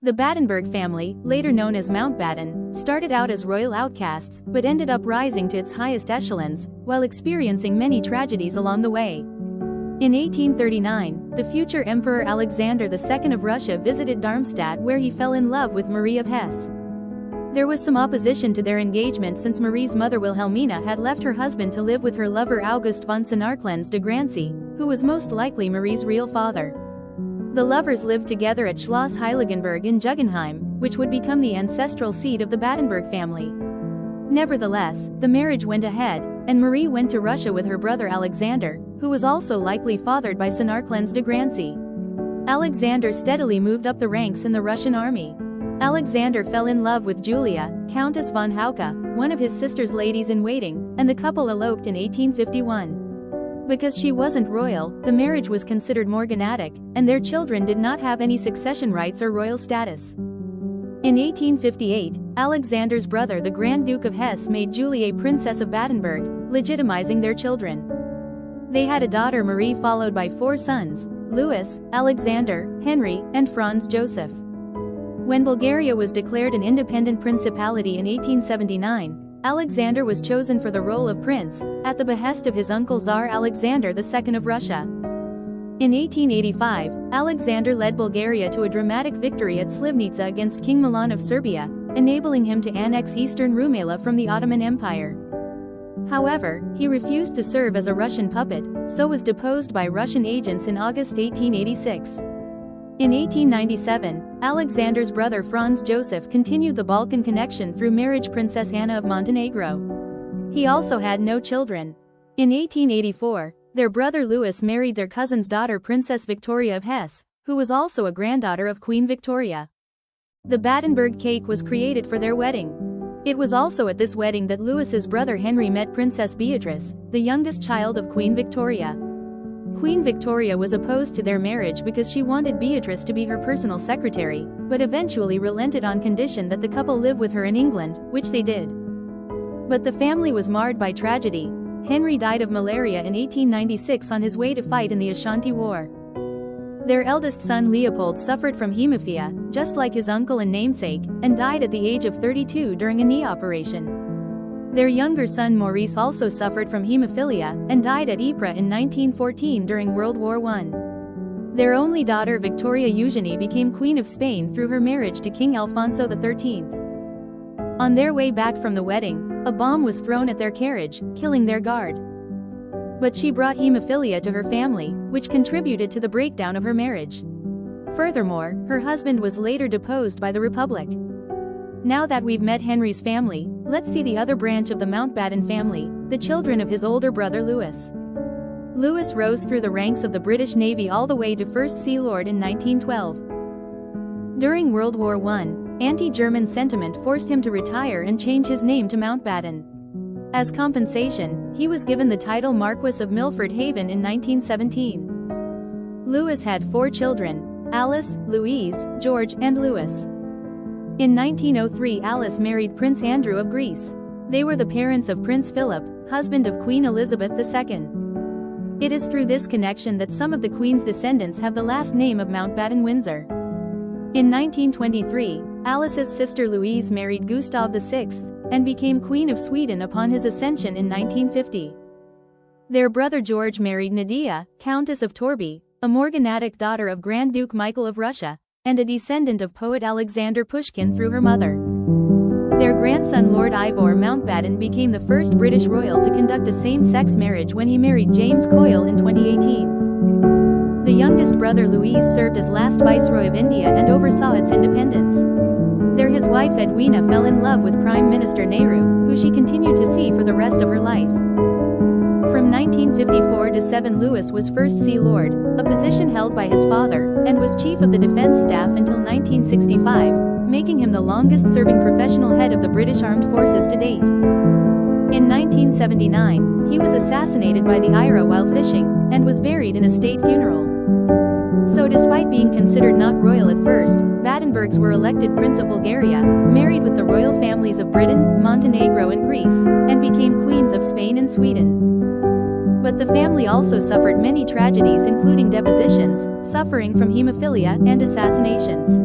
The Battenberg family, later known as Mountbatten, started out as royal outcasts but ended up rising to its highest echelons, while experiencing many tragedies along the way. In 1839, the future Emperor Alexander II of Russia visited Darmstadt, where he fell in love with Marie of Hesse. There was some opposition to their engagement since Marie's mother Wilhelmina had left her husband to live with her lover August von Sonarklenz de Grancy, who was most likely Marie's real father. The lovers lived together at Schloss Heiligenberg in Guggenheim, which would become the ancestral seat of the Battenberg family. Nevertheless, the marriage went ahead, and Marie went to Russia with her brother Alexander, who was also likely fathered by Sonarklenz de Grancy. Alexander steadily moved up the ranks in the Russian army. Alexander fell in love with Julia, Countess von Hauke, one of his sister's ladies-in-waiting, and the couple eloped in 1851. Because she wasn't royal, the marriage was considered morganatic, and their children did not have any succession rights or royal status. In 1858, Alexander's brother the Grand Duke of Hesse made Julia Princess of Battenberg, legitimizing their children. They had a daughter Marie followed by 4 sons, Louis, Alexander, Henry, and Franz Joseph. When Bulgaria was declared an independent principality in 1879, Alexander was chosen for the role of prince, at the behest of his uncle Tsar Alexander II of Russia. In 1885, Alexander led Bulgaria to a dramatic victory at Slivnica against King Milan of Serbia, enabling him to annex eastern Rumelia from the Ottoman Empire. However, he refused to serve as a Russian puppet, so was deposed by Russian agents in August 1886. In 1897, Alexander's brother Franz Joseph continued the Balkan connection through marriage Princess Anna of Montenegro. He also had no children. In 1884, their brother Louis married their cousin's daughter Princess Victoria of Hesse, who was also a granddaughter of Queen Victoria. The Battenberg cake was created for their wedding. It was also at this wedding that Louis's brother Henry met Princess Beatrice, the youngest child of Queen Victoria. Queen Victoria was opposed to their marriage because she wanted Beatrice to be her personal secretary, but eventually relented on condition that the couple live with her in England, which they did. But the family was marred by tragedy. Henry died of malaria in 1896 on his way to fight in the Ashanti War. Their eldest son Leopold suffered from hemophilia, just like his uncle and namesake, and died at the age of 32 during a knee operation. Their younger son Maurice also suffered from hemophilia, and died at Ypres in 1914 during World War I. Their only daughter Victoria Eugenie became Queen of Spain through her marriage to King Alfonso XIII. On their way back from the wedding, a bomb was thrown at their carriage, killing their guard. But she brought hemophilia to her family, which contributed to the breakdown of her marriage. Furthermore, her husband was later deposed by the Republic. Now that we've met Henry's family, let's see the other branch of the Mountbatten family, the children of his older brother Louis. Louis rose through the ranks of the British Navy all the way to First Sea Lord in 1912. During World War I, anti-German sentiment forced him to retire and change his name to Mountbatten. As compensation, he was given the title Marquess of Milford Haven in 1917. Louis had 4 children: Alice, Louise, George, and Louis. In 1903, Alice married Prince Andrew of Greece. They were the parents of Prince Philip, husband of Queen Elizabeth II. It is through this connection that some of the Queen's descendants have the last name of Mountbatten-Windsor. In 1923, Alice's sister Louise married Gustav VI, and became Queen of Sweden upon his accession in 1950. Their brother George married Nadia, Countess of Torby, a morganatic daughter of Grand Duke Michael of Russia, and a descendant of poet Alexander Pushkin through her mother. Their grandson Lord Ivor Mountbatten became the first British royal to conduct a same-sex marriage when he married James Coyle in 2018. The youngest brother Louis served as last Viceroy of India and oversaw its independence. There his wife Edwina fell in love with Prime Minister Nehru, who she continued to see for the rest of her life. From 1954 to 7, Louis was First Sea Lord, a position held by his father, and was Chief of the Defence Staff until 1965, making him the longest-serving professional head of the British Armed Forces to date. In 1979, he was assassinated by the IRA while fishing, and was buried in a state funeral. So despite being considered not royal at first, Battenbergs were elected Prince of Bulgaria, married with the royal families of Britain, Montenegro and Greece, and became queens of Spain and Sweden. But the family also suffered many tragedies including depositions, suffering from hemophilia, and assassinations.